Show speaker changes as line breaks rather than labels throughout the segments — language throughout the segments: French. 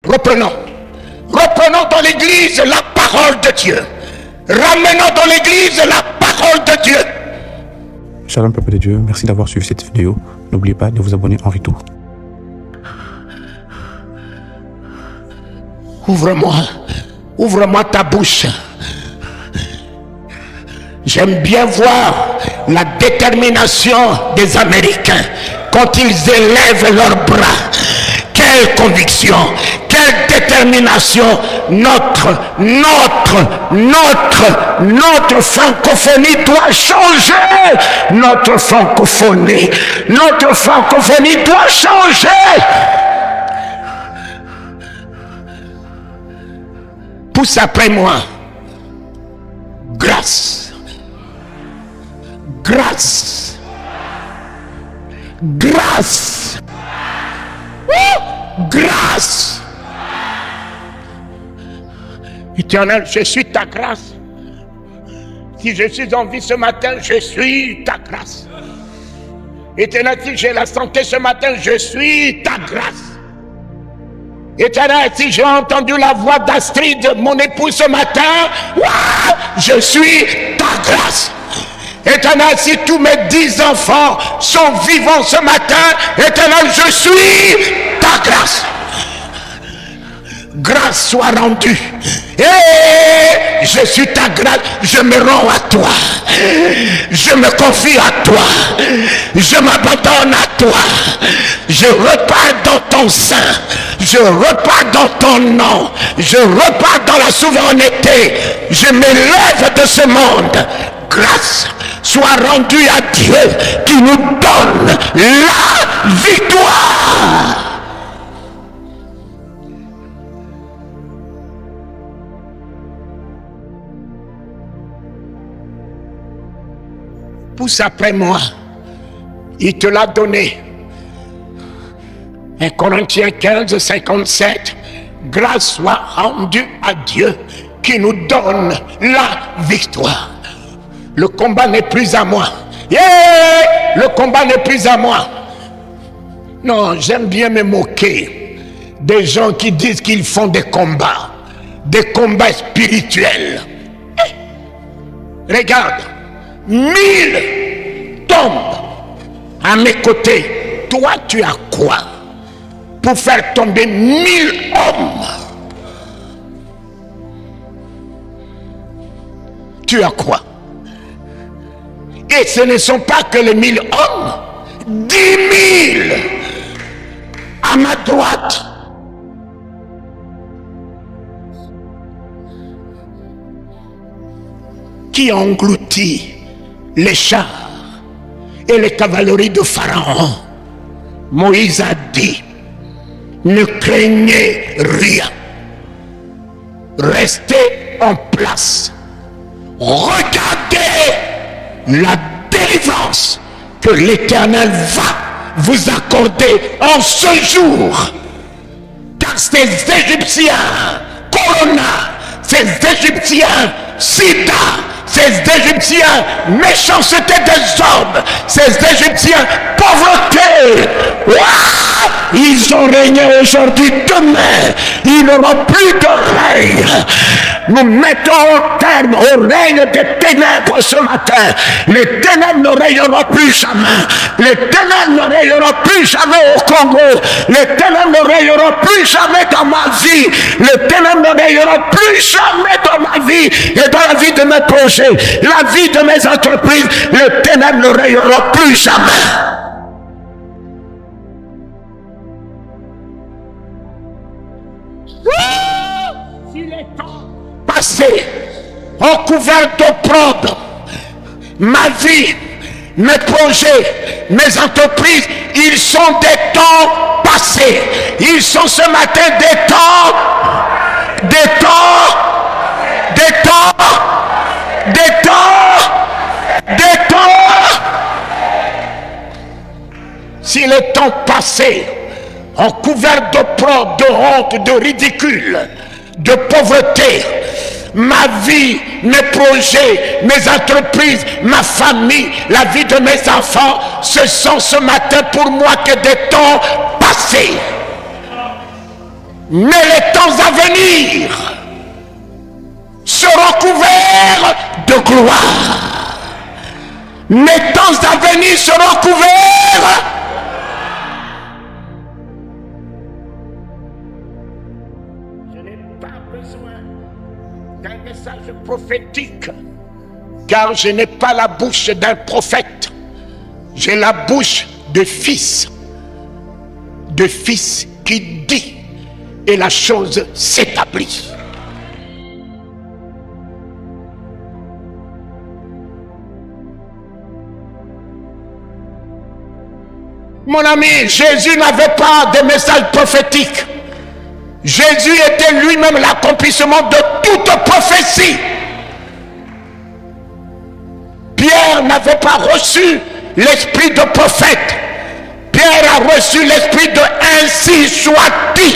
Reprenons. Reprenons dans l'église la parole de Dieu. Ramenons dans l'église la parole de Dieu.
Shalom peuple de Dieu, merci d'avoir suivi cette vidéo. N'oubliez pas de vous abonner en retour.
Ouvre-moi ta bouche. J'aime bien voir la détermination des Américains quand ils élèvent leurs bras. Quelle conviction, quelle détermination. Notre francophonie doit changer. Notre francophonie doit changer. Pousse après moi. Grâce. Grâce. Grâce. Grâce. Éternel, je suis ta grâce. Si je suis en vie ce matin, je suis ta grâce. Éternel, si j'ai la santé ce matin, je suis ta grâce. Éternel, si j'ai entendu la voix d'Astrid, mon épouse ce matin, je suis ta grâce. Éternel, si tous mes 10 enfants sont vivants ce matin, Éternel, je suis ta grâce. Grâce soit rendue. Et je suis ta grâce. Je me rends à toi. Je me confie à toi. Je m'abandonne à toi. Je repars dans ton sein. Je repars dans ton nom. Je repars dans la souveraineté. Je m'élève de ce monde. Grâce soit rendue à Dieu qui nous donne la victoire. Pousse après moi. Il te l'a donné. 1 Corinthiens 15, 57. Grâce soit rendue à Dieu qui nous donne la victoire. Le combat n'est plus à moi. Le combat n'est plus à moi. Non, j'aime bien me moquer des gens qui disent qu'ils font des combats spirituels. Regarde, 1000 tombent à mes côtés. Toi, tu as quoi pour faire tomber 1000 hommes? Tu as quoi? Et ce ne sont pas que les 1000 hommes, 10 000 à ma droite. Qui a englouti les chars et les cavaleries de Pharaon. Moïse a dit, ne craignez rien. Restez en place. Regardez la délivrance que l'Éternel va vous accorder en ce jour. Car ces Égyptiens, Corona, ces Égyptiens, Sida, ces Égyptiens, méchanceté des hommes, ces Égyptiens, pauvreté, ils ont régné aujourd'hui. Demain, il n'aura plus de règne. Nous mettons au terme au règne des ténèbres ce matin. Les ténèbres ne régneront plus jamais. Les ténèbres ne régneront plus jamais au Congo. Les ténèbres ne régneront plus jamais dans ma vie. Les ténèbres ne régneront plus jamais dans ma vie et dans la vie de mes projets, la vie de mes entreprises. Les ténèbres ne régneront plus jamais. Si les temps passés ont couvert d'opprobre ma vie, mes projets, mes entreprises, ils sont des temps passés. Ils sont ce matin des temps. Si les temps passés ont couvert d'opprobre, de honte, de ridicule, de pauvreté, ma vie, mes projets, mes entreprises, ma famille, la vie de mes enfants, ce sont ce matin pour moi que des temps passés. Mais les temps à venir seront couverts de gloire. Mes temps à venir seront couverts. Je n'ai pas besoin d'un message prophétique, car je n'ai pas la bouche d'un prophète. J'ai la bouche de fils qui dit et la chose s'établit. Mon ami, Jésus n'avait pas de message prophétique. Jésus était lui-même l'accomplissement de toute prophétie. Pierre n'avait pas reçu l'esprit de prophète. Pierre a reçu l'esprit de ainsi soit-il.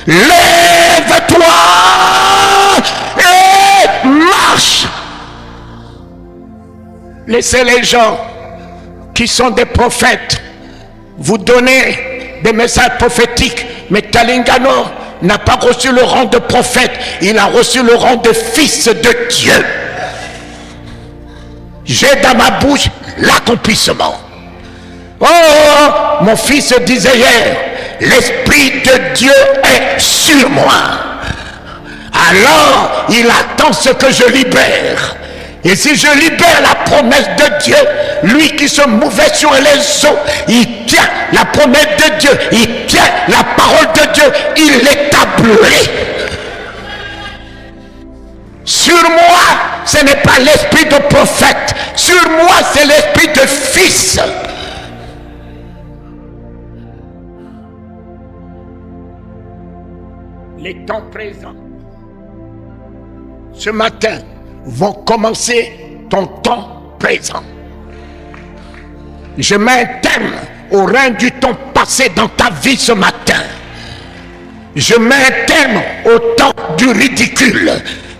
Lève-toi et marche. Laissez les gens qui sont des prophètes vous donner des messages prophétiques. Mais Talingano n'a pas reçu le rang de prophète. Il a reçu le rang de fils de Dieu. J'ai dans ma bouche l'accomplissement. Oh, mon fils disait hier, l'Esprit de Dieu est sur moi. Alors, il attend ce que je libère. Et si je libère la promesse de Dieu, lui qui se mouvait sur les eaux, il tient la promesse de Dieu, il tient la parole de Dieu, il l'établit. Sur moi, ce n'est pas l'esprit de prophète. Sur moi, c'est l'esprit de fils. Les temps présents, ce matin, vont commencer ton temps présent. Je mets un terme au règne du temps passé dans ta vie ce matin. Je mets un terme au temps du ridicule,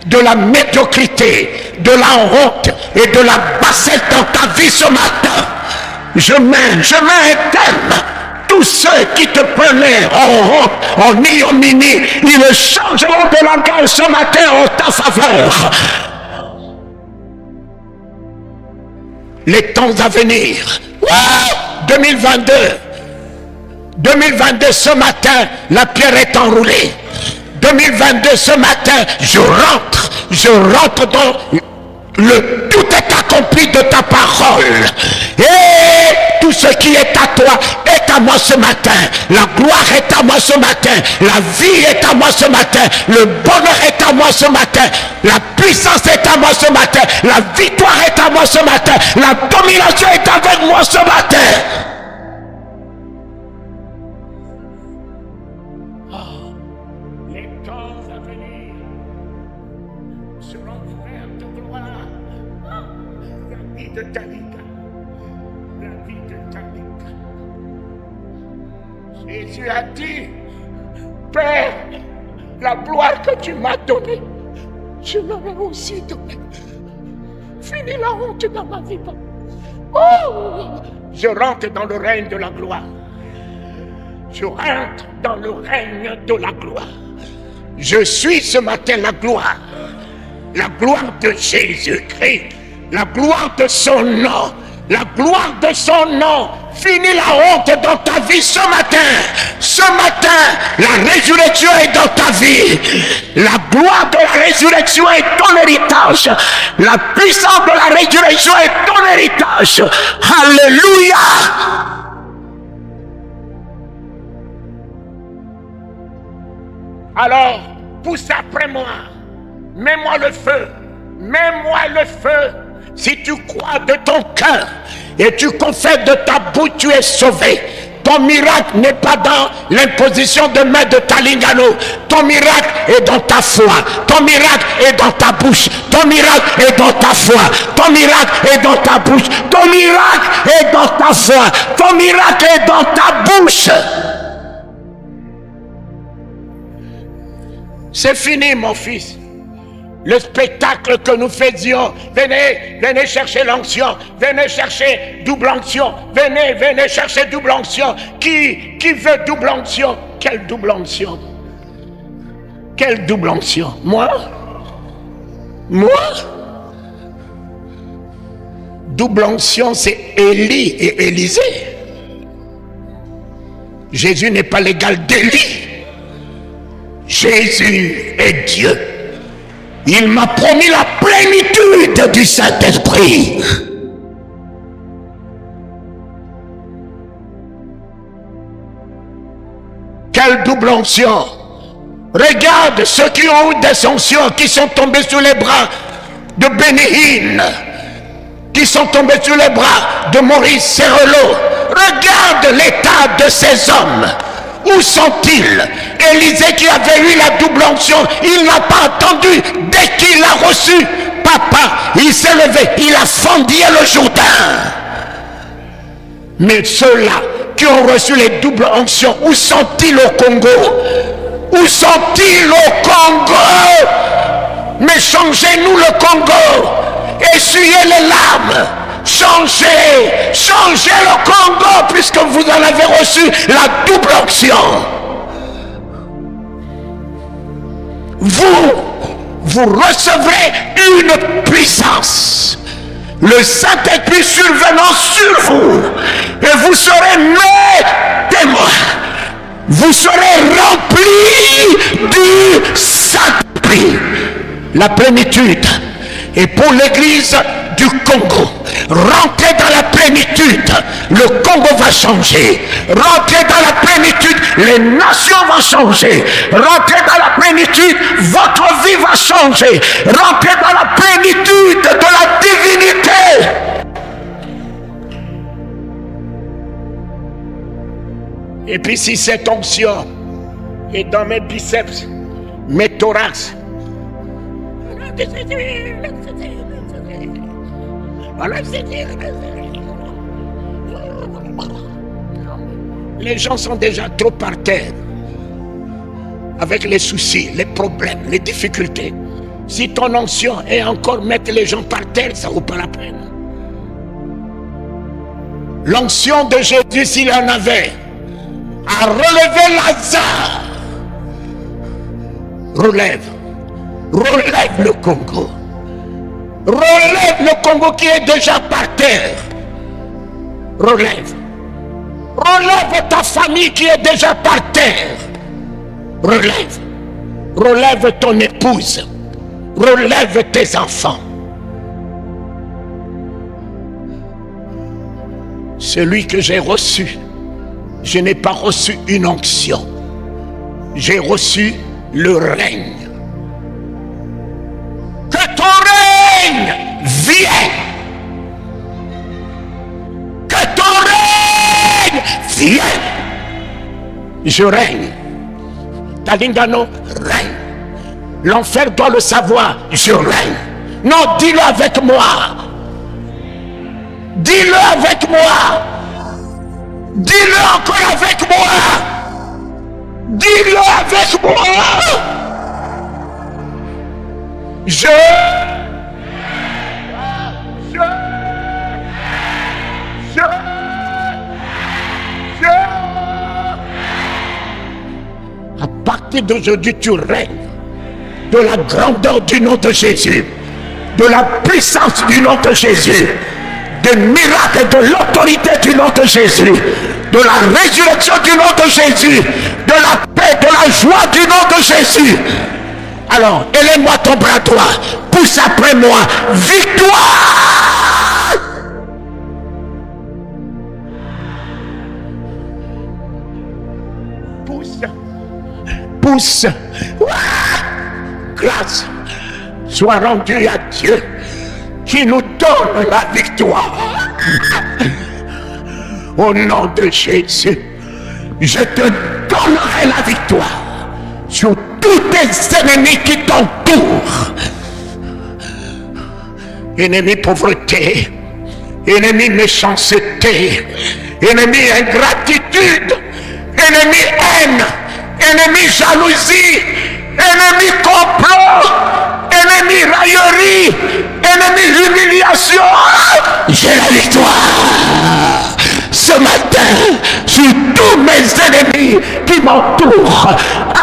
de la médiocrité, de la honte et de la bassesse dans ta vie ce matin. Je mets un terme. Tous ceux qui te prenaient en honte, en ignominie, ils changeront de langage ce matin en ta faveur. Les temps à venir. 2022. 2022, ce matin, la pierre est enroulée. 2022, ce matin, je rentre dans le tout est accompli de ta parole. Et tout ce qui est à toi est à moi ce matin. La gloire est à moi ce matin. La vie est à moi ce matin. Le bonheur est à moi ce matin. La puissance est à moi ce matin. La victoire est à moi ce matin. La domination est avec moi ce matin. Les temps à venir seront couverts de gloire. La vie de Talika. La vie de Talika. Jésus a dit, Père, la gloire que tu m'as donnée, je leur ai aussi donné. Finis la honte dans ma vie. Oh, je rentre dans le règne de la gloire. Je rentre dans le règne de la gloire. Je suis ce matin la gloire. La gloire de Jésus-Christ. La gloire de son nom. La gloire de son nom. Finis la honte dans ta vie ce matin. Ce matin, la résurrection est dans ta vie. La gloire de la résurrection est ton héritage. La puissance de la résurrection est ton héritage. Alléluia. Alors, pousse après moi. Mets-moi le feu. Mets-moi le feu. Si tu crois de ton cœur et tu confesses de ta bouche, tu es sauvé. Ton miracle n'est pas dans l'imposition de main de Talingano. Ton miracle est dans ta foi. Ton miracle est dans ta bouche. Ton miracle est dans ta foi. Ton miracle est dans ta bouche. Ton miracle est dans ta foi. Ton miracle est dans ta bouche. C'est fini, mon fils. Le spectacle que nous faisions, venez chercher l'onction, venez chercher double onction, venez chercher double onction. Qui veut double onction? Quelle double onction? Quelle double onction? Moi? Double onction, c'est Élie et Élisée. Jésus n'est pas l'égal d'Élie. Jésus est Dieu. Il m'a promis la plénitude du Saint-Esprit. Quelle double onction! Regarde ceux qui ont eu des onctions, qui sont tombés sur les bras de Bénéhine, qui sont tombés sur les bras de Maurice Serrelot. Regarde l'état de ces hommes. Où sont-ils? Élisée qui avait eu la double onction, il n'a pas attendu. Dès qu'il a reçu, papa, il s'est levé, il a fendillé le Jourdain. Mais ceux-là qui ont reçu les doubles onctions, où sont-ils au Congo? Où sont-ils au Congo? Mais changez-nous le Congo. Essuyez les larmes. Changez le Congo, puisque vous en avez reçu la double onction. Vous recevrez une puissance. Le Saint-Esprit survenant sur vous, et vous serez mes témoins. Vous serez remplis du Saint-Esprit. La plénitude est pour l'église du Congo. Rentrez dans la plénitude, le Congo va changer. Rentrez dans la plénitude, les nations vont changer. Rentrez dans la plénitude, votre vie va changer. Rentrez dans la plénitude de la divinité. Et puis si cette onction est dans mes biceps, mes thorax, les gens sont déjà trop par terre avec les soucis, les problèmes, les difficultés. Si ton onction est encore mettre les gens par terre, ça vaut pas la peine. L'onction de Jésus, s'il en avait, a relevé Lazare. Relève le Congo. Relève le Congo qui est déjà par terre. Relève ta famille qui est déjà par terre. Relève ton épouse. Relève tes enfants. Celui que j'ai reçu, je n'ai pas reçu une onction. J'ai reçu le règne. Que ton règne vienne. Que ton règne vienne. Je règne. Talingano règne. L'enfer doit le savoir. Je règne. Non, dis-le avec moi. Dis-le avec moi. Dis-le encore avec moi. Dis-le avec moi. À partir d'aujourd'hui, tu règnes de la grandeur du nom de Jésus, de la puissance du nom de Jésus, des miracles et de l'autorité du nom de Jésus, de la résurrection du nom de Jésus, de la paix, de la joie du nom de Jésus. Alors, élève-moi ton bras droit, pousse après moi, victoire! Pousse. Grâce soit rendue à Dieu qui nous donne la victoire. Au nom de Jésus, je te donnerai la victoire sur tous tes ennemis qui t'entourent. Ennemi pauvreté, ennemi méchanceté, ennemi ingratitude, ennemi haine, ennemi jalousie, ennemi complot, ennemi raillerie, ennemi humiliation. J'ai la victoire. ce matin sur tous mes ennemis qui m'entourent.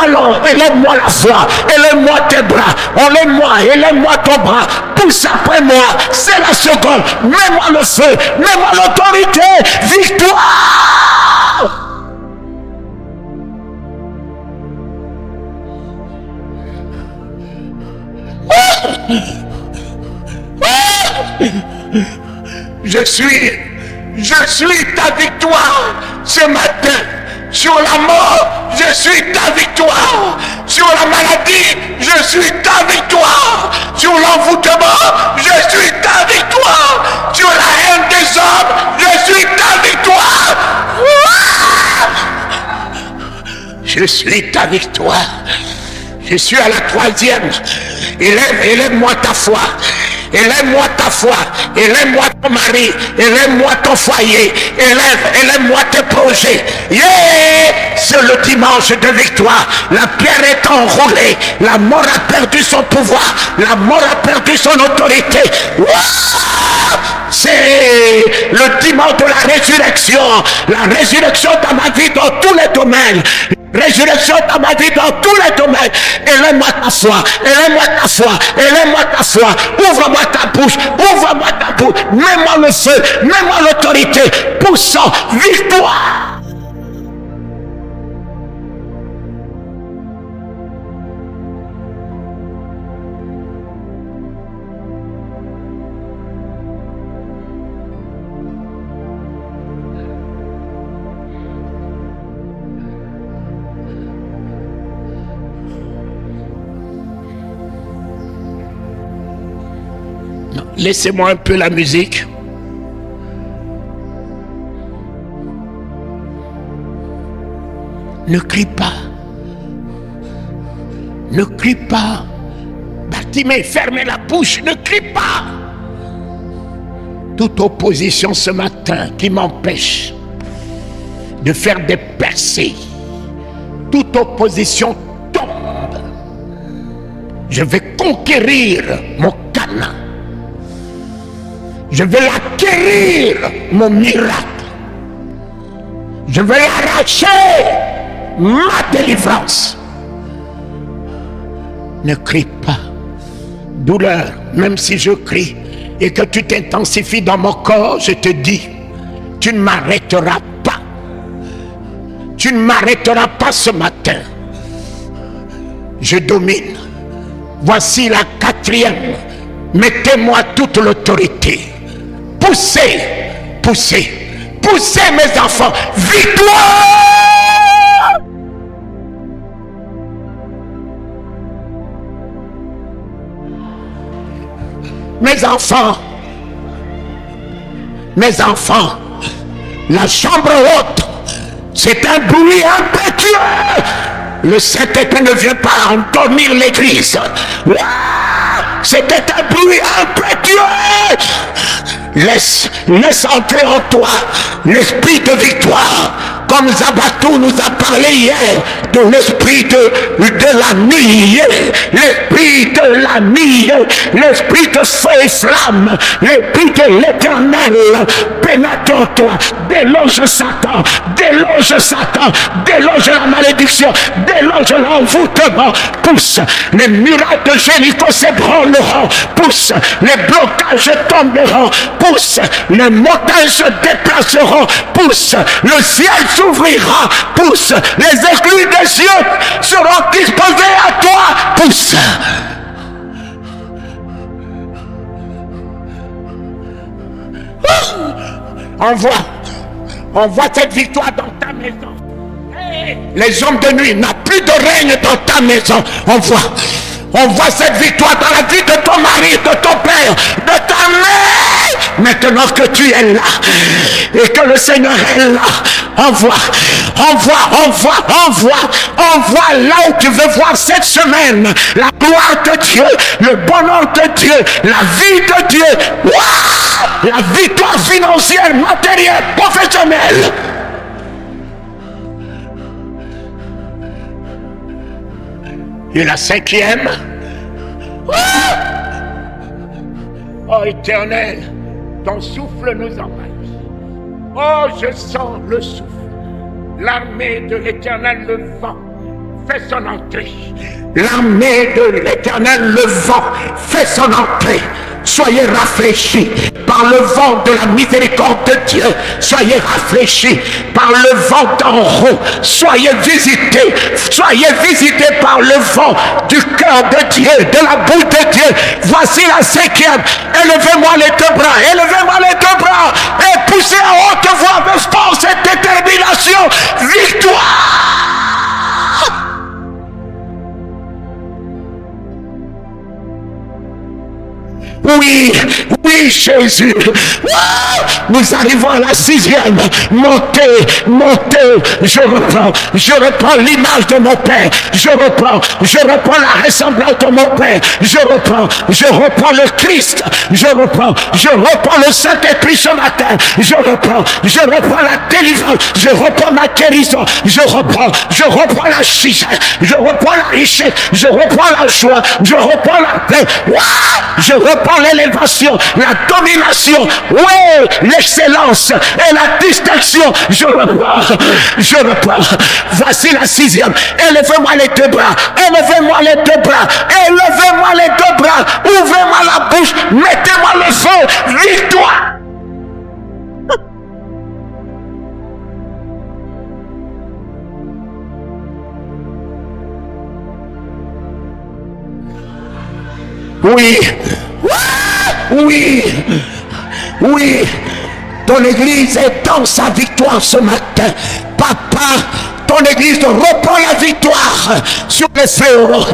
Alors élève-moi la foi, élève-moi tes bras, enlève-moi, élève-moi ton bras, pousse après moi, c'est la seconde, mets-moi le feu, mets-moi l'autorité, victoire. Je suis ta victoire ce matin. Sur la mort, je suis ta victoire. Sur la maladie, je suis ta victoire. Sur l'envoûtement, je suis ta victoire. Sur la haine des hommes, je suis ta victoire. Je suis ta victoire. Je suis à la troisième. Élève-moi ta foi. Élève-moi ta foi. Élève-moi ton mari. Élève-moi ton foyer. Élève-moi tes projets. Yeah! C'est le dimanche de victoire. La pierre est enroulée. La mort a perdu son pouvoir. La mort a perdu son autorité. Wow! C'est le dimanche de la résurrection. La résurrection dans ma vie dans tous les domaines. Résurrection dans ma vie dans tous les domaines. Élève-moi ta foi, élève-moi ta foi, élève-moi ta foi. Ouvre-moi ta bouche, ouvre-moi ta bouche. Mets-moi le feu, mets-moi l'autorité. Poussant, victoire. Laissez-moi un peu la musique. Ne crie pas. Ne crie pas. Bartimée, fermez la bouche. Ne crie pas. Toute opposition ce matin qui m'empêche de faire des percées. Toute opposition tombe. Je vais conquérir mon Canaan. Je vais acquérir mon miracle. Je vais arracher ma délivrance. Ne crie pas. Douleur, même si je crie et que tu t'intensifies dans mon corps, je te dis, tu ne m'arrêteras pas. Tu ne m'arrêteras pas ce matin. Je domine. Voici la quatrième. Mettez-moi toute l'autorité. Poussez, poussez, poussez mes enfants. Victoire! Mes enfants, la chambre haute, c'est un bruit impétueux. Le Saint-Esprit ne vient pas endormir l'église. C'était un bruit impétueux. Laisse entrer en toi l'esprit de victoire. Comme Zabatou nous a parlé hier de l'esprit de la nuit, l'esprit de la nuit, l'esprit de feu et flamme, l'esprit de l'Éternel pénètre en toi, déloge Satan, déloge la malédiction, déloge l'envoûtement, pousse les murailles de Jéricho s'ébranleront, pousse les blocages tomberont, pousse les montagnes se déplaceront, pousse le ciel s'ouvrira, pousse les écluses des cieux seront disposés à toi, pousse. Envoie cette victoire dans ta maison. Les hommes de nuit n'ont plus de règne dans ta maison. Envoie cette victoire dans la vie de ton mari, de ton père, de ta mère. Maintenant que tu es là et que le Seigneur est là, envoie là où tu veux voir cette semaine la gloire de Dieu, le bonheur de Dieu, la vie de Dieu, la victoire financière, matérielle, professionnelle. Et la cinquième, oh Éternel, ton souffle nous envahit. Oh, je sens le souffle. L'armée de l'Éternel, le vent, fait son entrée. L'armée de l'Éternel, le vent, fait son entrée. Soyez rafraîchis par le vent de la miséricorde de Dieu. Soyez rafraîchis par le vent d'en haut. Soyez visités par le vent du cœur de Dieu, de la bouche de Dieu. Voici la 5e. Élevez-moi les 2 bras, élevez-moi les 2 bras et poussez à haute voix avec force et détermination. Victoire! Oui, oui, Jésus. Nous arrivons à la 6e. Montez. Je reprends l'image de mon Père. Je reprends la ressemblance de mon Père. Je reprends le Christ. Je reprends le Saint-Esprit ce matin. Je reprends la délivrance. Je reprends ma guérison. Je reprends la richesse. Je reprends la richesse. Je reprends la joie. Je reprends la paix. Je reprends l'élévation, la domination, oui, l'excellence et la distinction. Je reprends. Voici la 6e. Élevez-moi les 2 bras. Élevez-moi les 2 bras. Élevez-moi les 2 bras. Ouvrez-moi la bouche. Mettez-moi le feu. Victoire. Oui, ton église est dans sa victoire ce matin. Papa, ton église reprend la victoire sur les fléaux.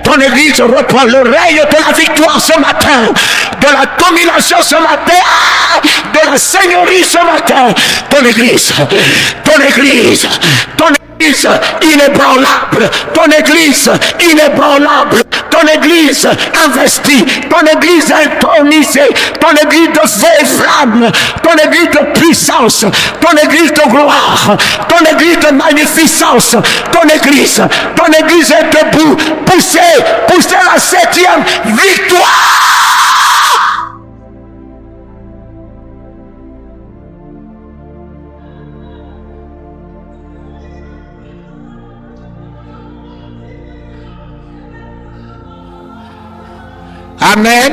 Ton église reprend le règne de la victoire ce matin, de la domination ce matin, de la seigneurie ce matin. Ton église inébranlable, ton église inébranlable, ton église investie, ton église intronisée, ton église de feu et flamme, ton église de puissance, ton église de gloire, ton église de magnificence, ton église est debout. Poussez la 7e victoire. Amen.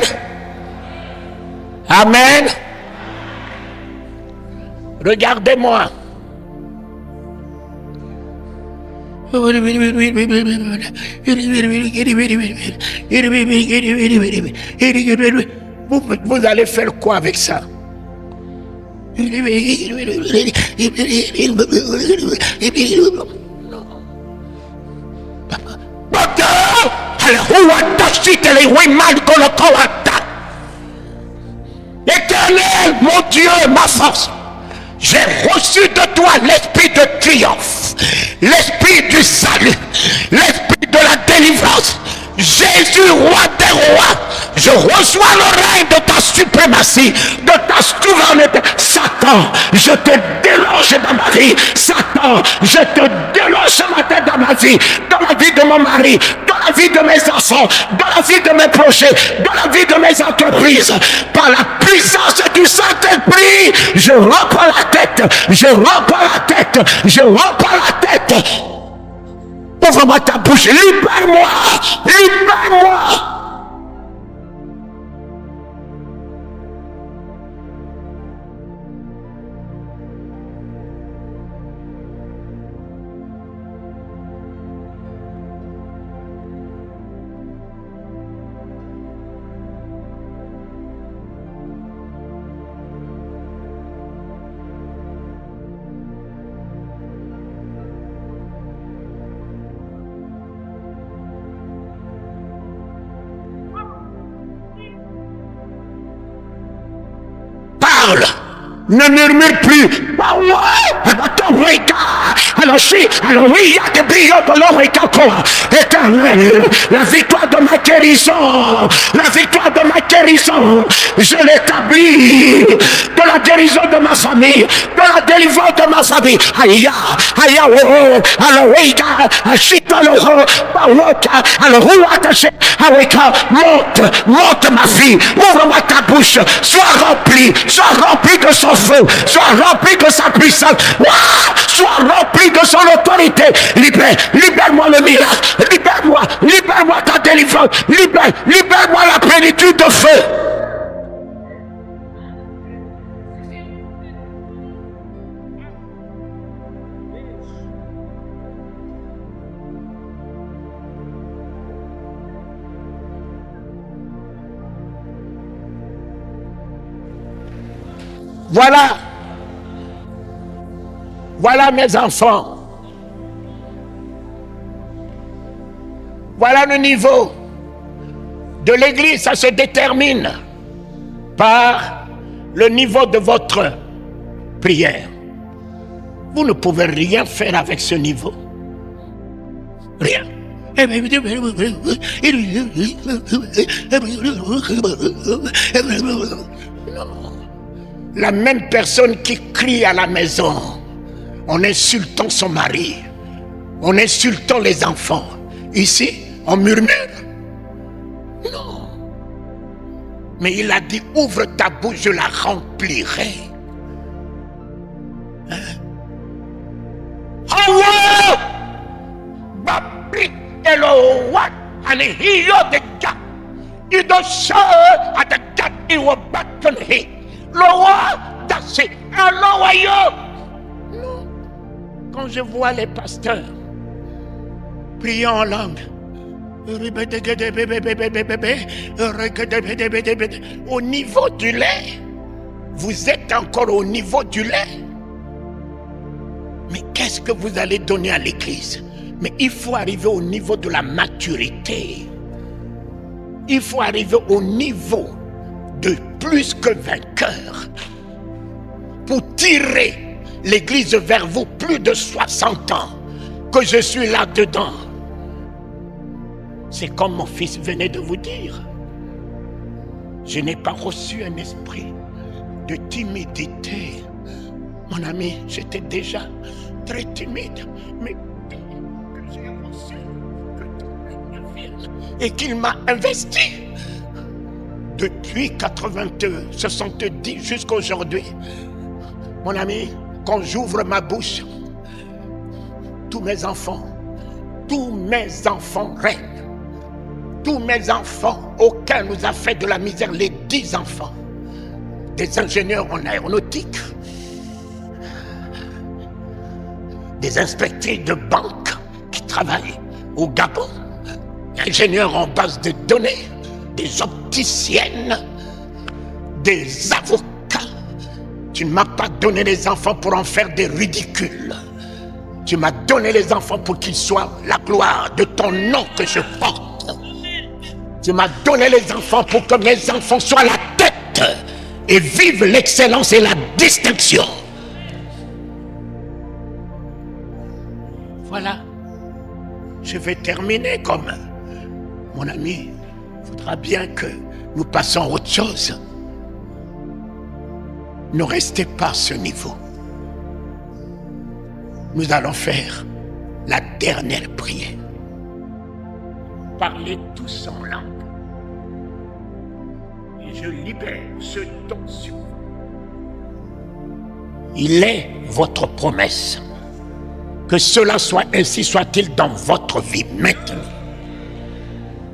Amen. Regardez-moi. Vous allez faire quoi avec ça? Éternel, mon Dieu, ma force, j'ai reçu de toi l'esprit de triomphe, l'esprit du salut, l'esprit de la délivrance. Jésus, roi des rois, je reçois le règne de ta suprématie, de ta souveraineté. Satan, je te déloge dans ma vie. Satan, je te déloge ce matin dans ma vie, dans la vie de mon mari, dans la vie de mes enfants, dans la vie de mes projets, dans la vie de mes entreprises. Par la puissance du Saint-Esprit, je reprends la tête, je reprends la tête, je reprends la tête. Ouvre-moi ta bouche, libère-moi, libère-moi. Ne murmure plus. Alors oui, il y a des brillants de l'or et encore. Éternel, la victoire de ma guérison, la victoire de ma guérison, je l'établis, de la guérison de ma famille, de la délivrance de ma famille. Aïe, aïe, alors oui, monte ma fille, ouvre-moi ta bouche, sois rempli de son feu, sois rempli de sa puissance, sois rempli de son autorité. Libère-moi le miracle, libère-moi ta délivrance, libère-moi la plénitude de feu. Voilà mes enfants. Voilà le niveau de l'église. Ça se détermine par le niveau de votre prière. Vous ne pouvez rien faire avec ce niveau. Rien. Non. La même personne qui crie à la maison en insultant son mari, en insultant les enfants, ici, on murmure. Non. Mais il a dit, ouvre ta bouche, je la remplirai. Quand je vois les pasteurs priant en langue, au niveau du lait, vous êtes encore au niveau du lait. Mais qu'est-ce que vous allez donner à l'église? Mais il faut arriver au niveau de la maturité. Il faut arriver au niveau de plus que vainqueur pour tirer l'église vers vous. Plus de 60 ans que je suis là-dedans. C'est comme mon fils venait de vous dire. Je n'ai pas reçu un esprit de timidité. Mon ami, j'étais déjà très timide, mais que j'ai reçu, que Dieu vienne et qu'il m'a investi. Depuis 70 jusqu'à aujourd'hui, mon ami, quand j'ouvre ma bouche, tous mes enfants règnent. Tous mes enfants, aucun nous a fait de la misère. Les 10 enfants, des ingénieurs en aéronautique, des inspecteurs de banque qui travaillent au Gabon, ingénieurs en base de données, des opticiennes, des avocats. Tu ne m'as pas donné les enfants pour en faire des ridicules. Tu m'as donné les enfants pour qu'ils soient la gloire de ton nom que je porte. Tu m'as donné les enfants pour que mes enfants soient la tête et vivent l'excellence et la distinction. Voilà. Je vais terminer comme mon ami. Il faudra bien que nous passions à autre chose. Ne restez pas à ce niveau. Nous allons faire la dernière prière. Parlez tous en langue. Et je libère ce don sur vous. Il est votre promesse. Que cela soit ainsi soit-il dans votre vie maintenant.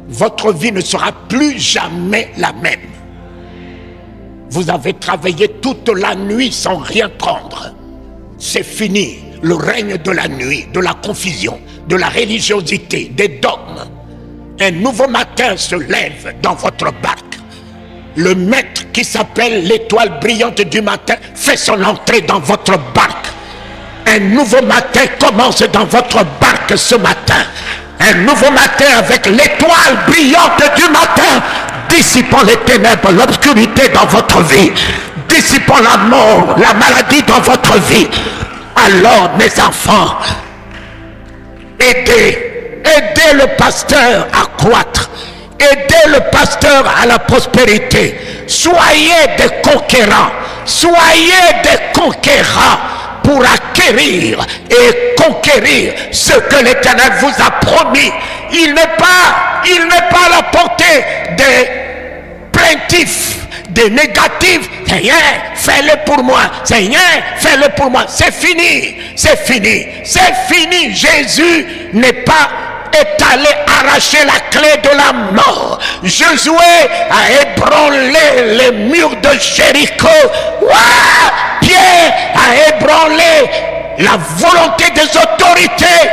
Votre vie ne sera plus jamais la même. Vous avez travaillé toute la nuit sans rien prendre. C'est fini. Le règne de la nuit, de la confusion, de la religiosité, des dogmes. Un nouveau matin se lève dans votre barque. Le maître qui s'appelle l'étoile brillante du matin fait son entrée dans votre barque. Un nouveau matin commence dans votre barque ce matin. Un nouveau matin avec l'étoile brillante du matin, dissipant les ténèbres, l'obscurité dans votre vie, dissipant la mort, la maladie dans votre vie. Alors mes enfants, Aidez le pasteur à croître. Aidez le pasteur à la prospérité. Soyez des conquérants. Soyez des conquérants pour acquérir et conquérir ce que l'Éternel vous a promis. Il n'est pas à la portée des plaintifs, des négatifs. Seigneur, fais-le pour moi. Seigneur, fais-le pour moi. C'est fini. C'est fini. C'est fini. Jésus n'est pas allé arracher la clé de la mort. Josué a ébranlé les murs de Jéricho. Pierre a ébranlé la volonté des autorités.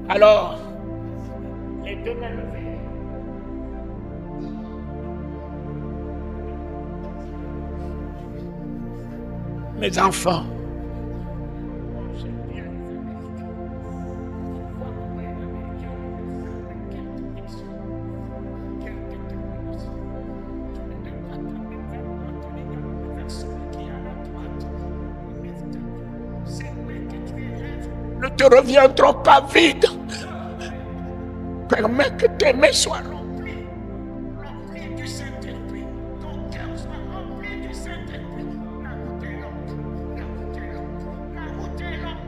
Alors, les deux mains levées. Mes enfants, ne te reviendront pas vides. Permets que tes mains soient remplies du Saint-Esprit. Ton cœur soit rempli du Saint-Esprit. La route est longue. La route est longue. La route est longue.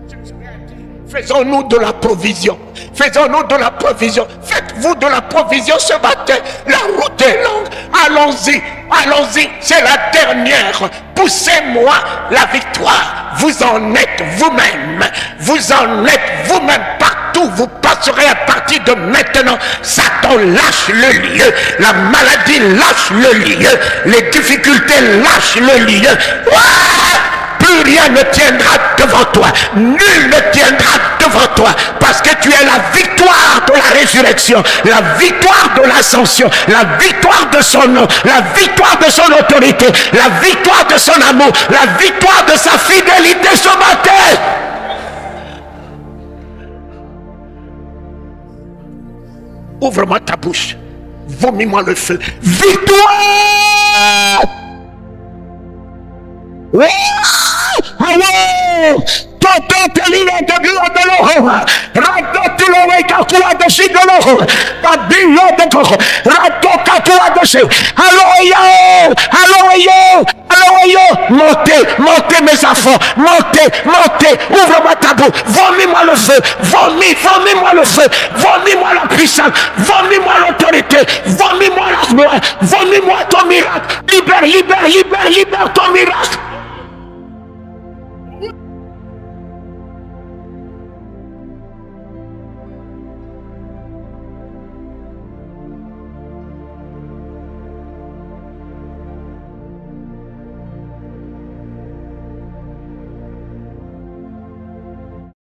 Jésus a dit, faisons-nous de la provision. Faisons-nous de la provision. Faites-vous de la provision ce matin. La route est longue. Allons-y. Allons-y. C'est la dernière. Poussez-moi la victoire. Vous en êtes vous-même. Vous en êtes vous-même. Partout vous passerez à partir de maintenant. Satan lâche le lieu. La maladie lâche le lieu. Les difficultés lâchent le lieu. Plus rien ne tiendra devant toi. Nul ne tiendra devant toi. Parce que tu es la victoire de la résurrection. La victoire de l'ascension. La victoire de son nom. La victoire de son autorité. La victoire de son amour. La victoire de sa fidélité ce matin. Ouvre-moi ta bouche. Vomis-moi le feu. Victoire! Toto telile de gloire de l'eau. Rato tu le wei kakua de si de l'eau. Babilo de coco. Rato kakua de si. Allô yo. Allô yo. Allô yo. Montez, montez mes enfants. Montez, montez. Ouvre-moi ta bouche. Vomis-moi le feu. Vomis-moi le feu. Vomis-moi la puissance. Vomis-moi l'autorité. Vomis-moi la gloire. Vomis-moi ton miracle. Libère ton miracle.